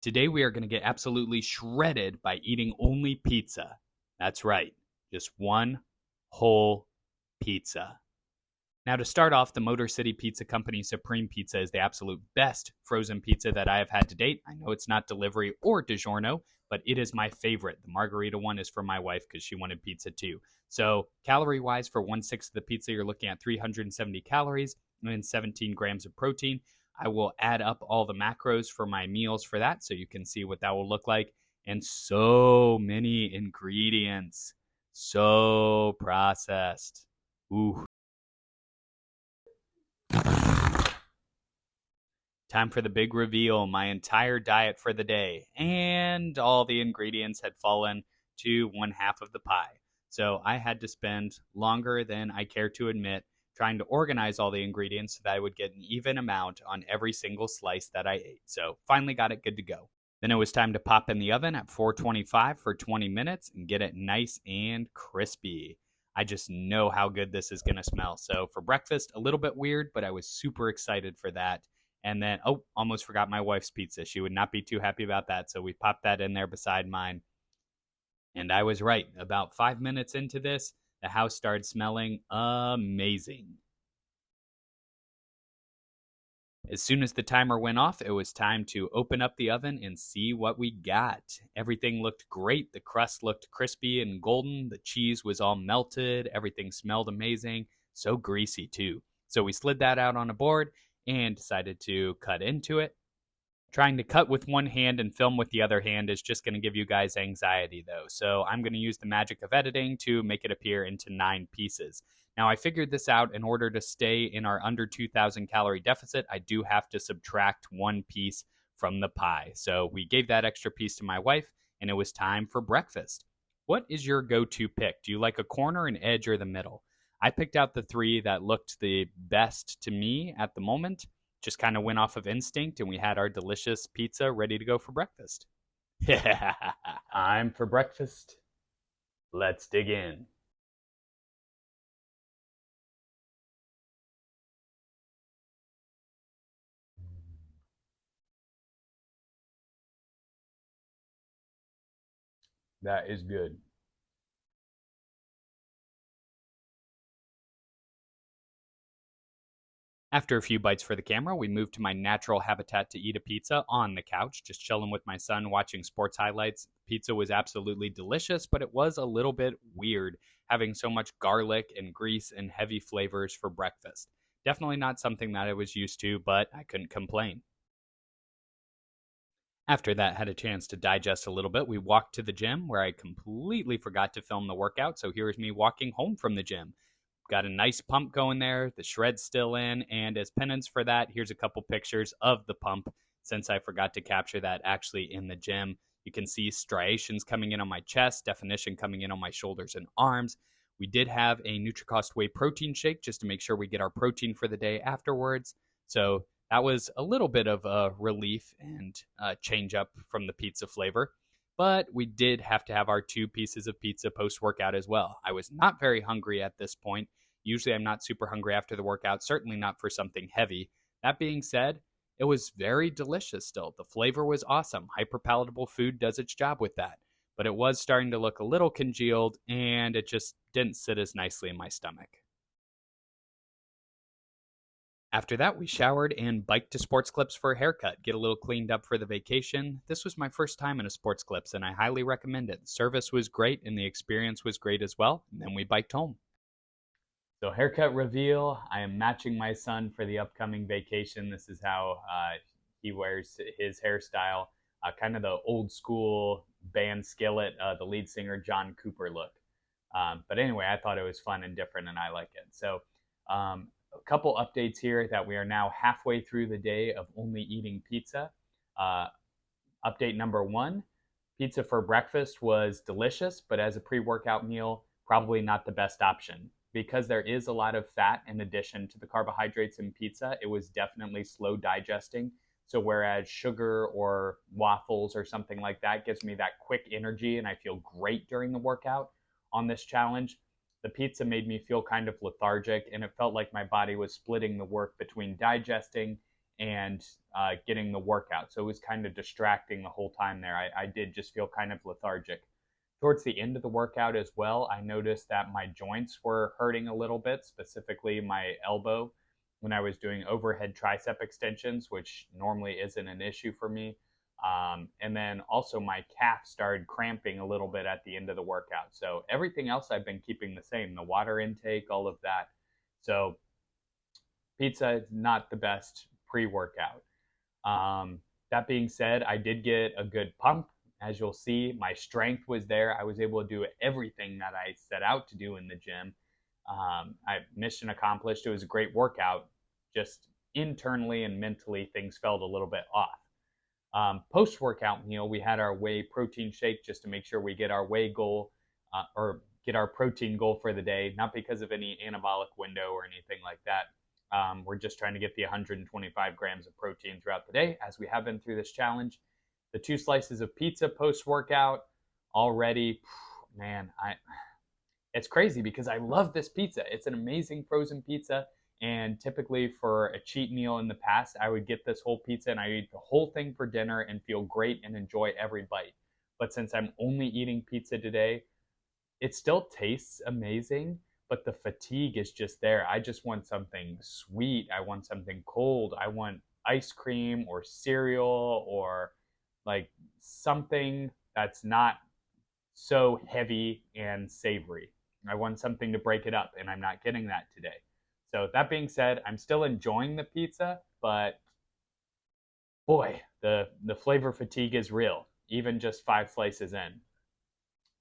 Today we are going to get absolutely shredded by eating only pizza. That's right, just one whole pizza. Now, to start off, the Motor City Pizza Company Supreme Pizza is the absolute best frozen pizza that I have had to date. I know it's not delivery or DiGiorno, but it is my favorite. The margarita one is for my wife because she wanted pizza too. So, calorie-wise, for 1/6 of the pizza, you're looking at 370 calories and 17 grams of protein. I will add up all the macros for my meals for that so you can see what that will look like. And so many ingredients. So processed. Ooh. Time for the big reveal. My entire diet for the day and all the ingredients had fallen to 1/2 of the pie. So I had to spend longer than I care to admit trying to organize all the ingredients so that I would get an even amount on every single slice that I ate. So finally got it good to go. Then it was time to pop in the oven at 425 for 20 minutes and get it nice and crispy. I just know how good this is going to smell. So for breakfast, a little bit weird, but I was super excited for that. And then, almost forgot my wife's pizza. She would not be too happy about that. So we popped that in there beside mine. And I was right. About 5 minutes into this, the house started smelling amazing. As soon as the timer went off, it was time to open up the oven and see what we got. Everything looked great. The crust looked crispy and golden. The cheese was all melted. Everything smelled amazing. So greasy, too. So we slid that out on a board and decided to cut into it. Trying to cut with one hand and film with the other hand is just going to give you guys anxiety, though. So I'm going to use the magic of editing to make it appear into 9 pieces. Now, I figured this out. In order to stay in our under 2,000 calorie deficit, I do have to subtract 1 piece from the pie. So we gave that extra piece to my wife, and it was time for breakfast. What is your go-to pick? Do you like a corner, an edge, or the middle? I picked out the 3 that looked the best to me at the moment. Just kind of went off of instinct, and we had our delicious pizza ready to go for breakfast. Time for breakfast. Let's dig in. That is good. After a few bites for the camera, we moved to my natural habitat to eat a pizza on the couch, just chilling with my son, watching sports highlights. Pizza was absolutely delicious, but it was a little bit weird having so much garlic and grease and heavy flavors for breakfast. Definitely not something that I was used to, but I couldn't complain. After that had a chance to digest a little bit, we walked to the gym where I completely forgot to film the workout. So here's me walking home from the gym. Got a nice pump going there. The shred's still in. And as penance for that, here's a couple pictures of the pump since I forgot to capture that actually in the gym. You can see striations coming in on my chest, definition coming in on my shoulders and arms. We did have a Nutricost whey protein shake just to make sure we get our protein for the day afterwards. So that was a little bit of a relief and a change up from the pizza flavor. But we did have to have our 2 pieces of pizza post-workout as well. I was not very hungry at this point. Usually I'm not super hungry after the workout, certainly not for something heavy. That being said, it was very delicious still. The flavor was awesome. Hyperpalatable food does its job with that. But it was starting to look a little congealed, and it just didn't sit as nicely in my stomach. After that, we showered and biked to Sports Clips for a haircut, get a little cleaned up for the vacation. This was my first time in a Sports Clips, and I highly recommend it. The service was great, and the experience was great as well. And then we biked home. So haircut reveal, I am matching my son for the upcoming vacation. This is how he wears his hairstyle, kind of the old school band Skillet, the lead singer John Cooper look. But anyway, I thought it was fun and different, and I like it. So a couple updates here that we are now halfway through the day of only eating pizza. Update number 1, pizza for breakfast was delicious, but as a pre-workout meal, probably not the best option. Because there is a lot of fat in addition to the carbohydrates in pizza, it was definitely slow digesting. So whereas sugar or waffles or something like that gives me that quick energy and I feel great during the workout on this challenge, the pizza made me feel kind of lethargic, and it felt like my body was splitting the work between digesting and getting the workout. So it was kind of distracting the whole time there. I did just feel kind of lethargic. Towards the end of the workout as well, I noticed that my joints were hurting a little bit, specifically my elbow when I was doing overhead tricep extensions, which normally isn't an issue for me. And then also my calf started cramping a little bit at the end of the workout. So everything else I've been keeping the same, the water intake, all of that. So pizza is not the best pre-workout. That being said, I did get a good pump. As you'll see, my strength was there. I was able to do everything that I set out to do in the gym. Mission accomplished. It was a great workout. Just internally and mentally, things felt a little bit off. Post-workout meal, we had our whey protein shake just to make sure we get our whey goal or get our protein goal for the day, not because of any anabolic window or anything like that. We're just trying to get the 125 grams of protein throughout the day, as we have been through this challenge. The 2 slices of pizza post-workout already, man, it's crazy because I love this pizza. It's an amazing frozen pizza. And typically for a cheat meal in the past, I would get this whole pizza and I would eat the whole thing for dinner and feel great and enjoy every bite. But since I'm only eating pizza today, it still tastes amazing, but the fatigue is just there. I just want something sweet. I want something cold. I want ice cream or cereal or like something that's not so heavy and savory. I want something to break it up, and I'm not getting that today. So that being said, I'm still enjoying the pizza, but boy, the flavor fatigue is real, even just 5 slices in.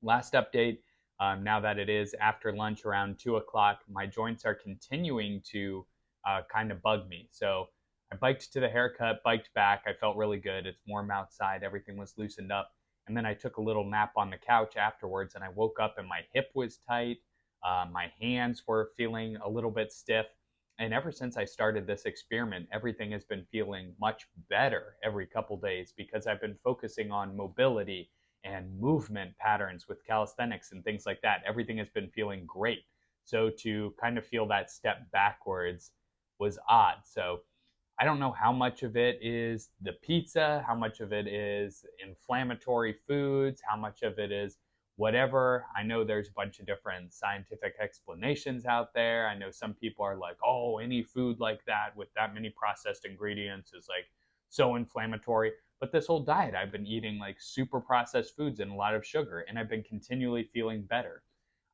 Last update, now that it is after lunch around 2 o'clock, my joints are continuing to kind of bug me. So I biked to the haircut, biked back. I felt really good. It's warm outside. Everything was loosened up. And then I took a little nap on the couch afterwards, and I woke up and my hip was tight. My hands were feeling a little bit stiff. And ever since I started this experiment, everything has been feeling much better every couple days because I've been focusing on mobility and movement patterns with calisthenics and things like that. Everything has been feeling great. So to kind of feel that step backwards was odd. So I don't know how much of it is the pizza, how much of it is inflammatory foods, how much of it is whatever. I know there's a bunch of different scientific explanations out there. I know some people are like, oh, any food like that with that many processed ingredients is like so inflammatory. But this whole diet, I've been eating like super processed foods and a lot of sugar, and I've been continually feeling better.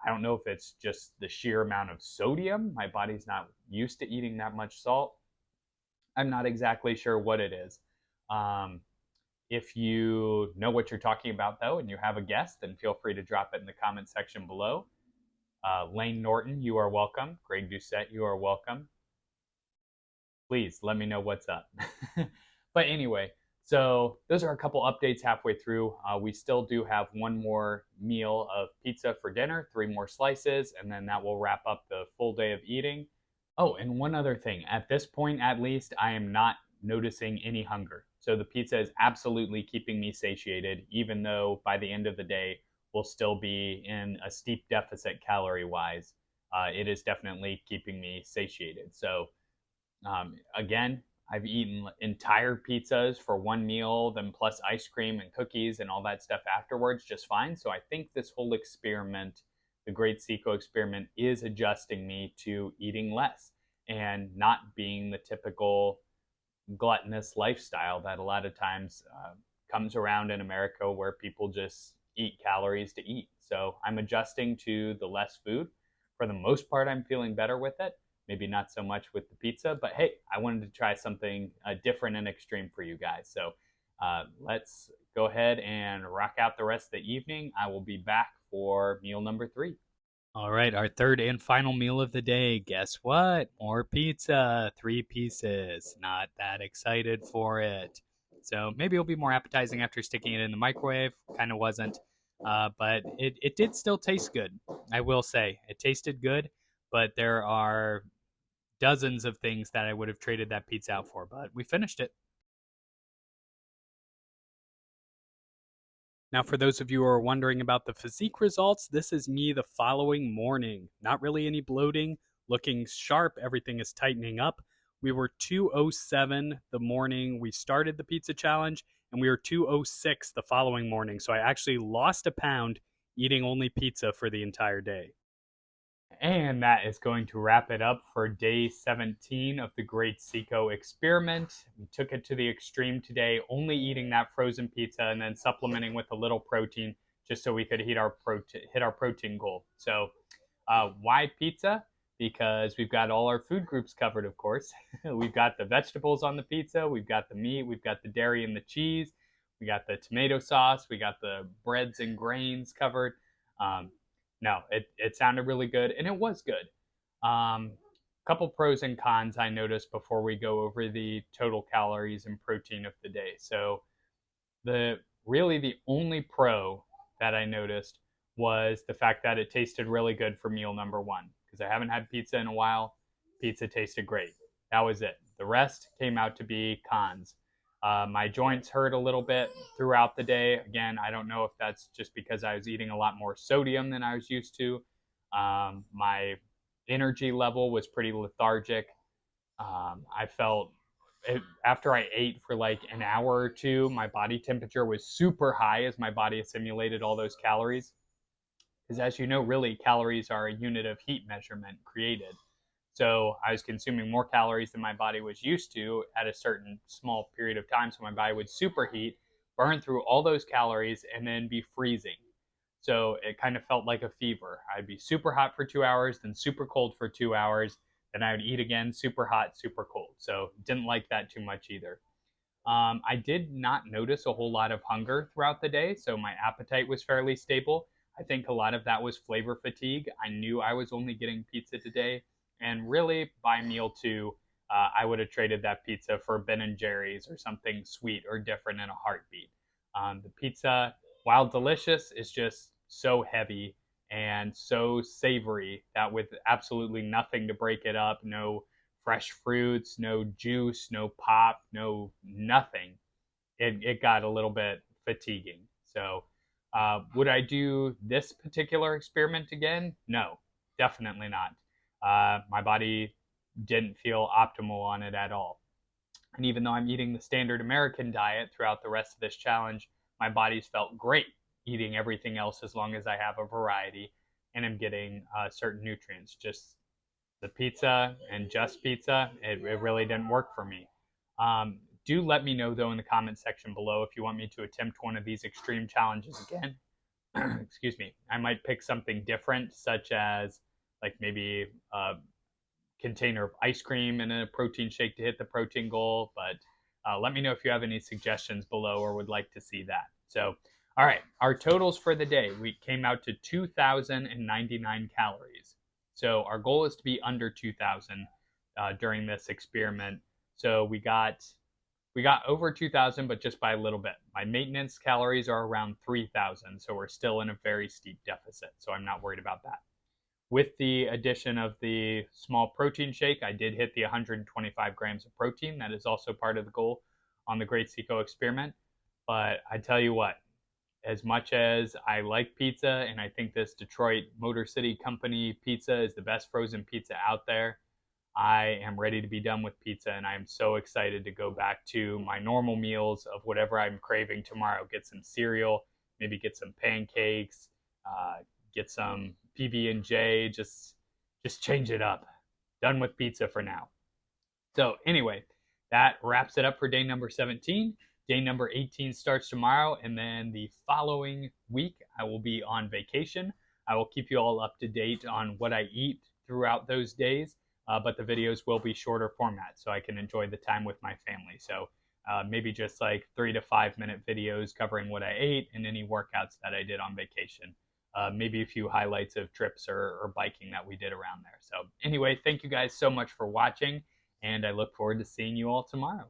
I don't know if it's just the sheer amount of sodium. My body's not used to eating that much salt. I'm not exactly sure what it is. If you know what you're talking about, though, and you have a guess, then feel free to drop it in the comment section below. Lane Norton, you are welcome. Greg Doucette, you are welcome. Please let me know what's up. But anyway, so those are a couple updates halfway through. We still do have one more meal of pizza for dinner, 3 more slices, and then that will wrap up the full day of eating. Oh, and one other thing. At this point, at least, I am not noticing any hunger. So the pizza is absolutely keeping me satiated, even though by the end of the day, we'll still be in a steep deficit calorie-wise. It is definitely keeping me satiated. So again, I've eaten entire pizzas for one meal, then plus ice cream and cookies and all that stuff afterwards just fine. So I think this whole experiment, the Great CICO experiment, is adjusting me to eating less and not being the typical gluttonous lifestyle that a lot of times comes around in America where people just eat calories to eat. So I'm adjusting to the less food. For the most part, I'm feeling better with it. Maybe not so much with the pizza, but hey, I wanted to try something different and extreme for you guys. So let's go ahead and rock out the rest of the evening. I will be back for meal number 3. All right, our third and final meal of the day. Guess what? More pizza, 3 pieces. Not that excited for it. So maybe it'll be more appetizing after sticking it in the microwave. Kind of wasn't. But it did still taste good. I will say it tasted good, but there are dozens of things that I would have traded that pizza out for, but we finished it. Now, for those of you who are wondering about the physique results, this is me the following morning. Not really any bloating, looking sharp, everything is tightening up. We were 207 the morning we started the pizza challenge, and we were 206 the following morning. So I actually lost a pound eating only pizza for the entire day. And that is going to wrap it up for day 17 of the Great CICO experiment. We took it to the extreme today, only eating that frozen pizza and then supplementing with a little protein just so we could hit our protein goal. So why pizza? Because we've got all our food groups covered, of course. We've got the vegetables on the pizza, we've got the meat, we've got the dairy and the cheese, we got the tomato sauce, we got the breads and grains covered. No, it sounded really good, and it was good. Couple pros and cons I noticed before we go over the total calories and protein of the day. So the only pro that I noticed was the fact that it tasted really good for meal number one, because I haven't had pizza in a while. Pizza tasted great. That was it. The rest came out to be cons. My joints hurt a little bit throughout the day. Again, I don't know if that's just because I was eating a lot more sodium than I was used to. My energy level was pretty lethargic. I felt after I ate for like an hour or two, my body temperature was super high as my body assimilated all those calories. Because as you know, really, calories are a unit of heat measurement created. So I was consuming more calories than my body was used to at a certain small period of time. So my body would superheat, burn through all those calories, and then be freezing. So it kind of felt like a fever. I'd be super hot for 2 hours, then super cold for 2 hours. Then I would eat again, super hot, super cold. So didn't like that too much either. I did not notice a whole lot of hunger throughout the day, so my appetite was fairly stable. I think a lot of that was flavor fatigue. I knew I was only getting pizza today, and really by meal two, I would have traded that pizza for Ben and Jerry's or something sweet or different in a heartbeat. The pizza, while delicious, is just so heavy and so savory that with absolutely nothing to break it up, no fresh fruits, no juice, no pop, no nothing, it got a little bit fatiguing. So, would I do this particular experiment again? No, definitely not. My body didn't feel optimal on it at all. And even though I'm eating the standard American diet throughout the rest of this challenge, my body's felt great eating everything else as long as I have a variety and I'm getting certain nutrients. Just the pizza and just pizza, it really didn't work for me. Do let me know, though, in the comment section below if you want me to attempt one of these extreme challenges again. Excuse me. I might pick something different, such as like maybe a container of ice cream and a protein shake to hit the protein goal. But let me know if you have any suggestions below or would like to see that. So, all right, our totals for the day, we came out to 2,099 calories. So our goal is to be under 2,000 during this experiment. So we got over 2,000, but just by a little bit. My maintenance calories are around 3,000, so we're still in a very steep deficit. So I'm not worried about that. With the addition of the small protein shake, I did hit the 125 grams of protein. That is also part of the goal on the Great CICO experiment. But I tell you what, as much as I like pizza, and I think this Detroit Motor City Company pizza is the best frozen pizza out there, I am ready to be done with pizza, and I am so excited to go back to my normal meals of whatever I'm craving tomorrow. Get some cereal, maybe get some pancakes, get some PB&J, just change it up. Done with pizza for now. So anyway, that wraps it up for day number 17. Day number 18 starts tomorrow, and then the following week I will be on vacation. I will keep you all up to date on what I eat throughout those days, but the videos will be shorter format so I can enjoy the time with my family. So maybe just like 3 to 5 minute videos covering what I ate and any workouts that I did on vacation. Maybe a few highlights of trips or biking that we did around there. So anyway, thank you guys so much for watching, and I look forward to seeing you all tomorrow.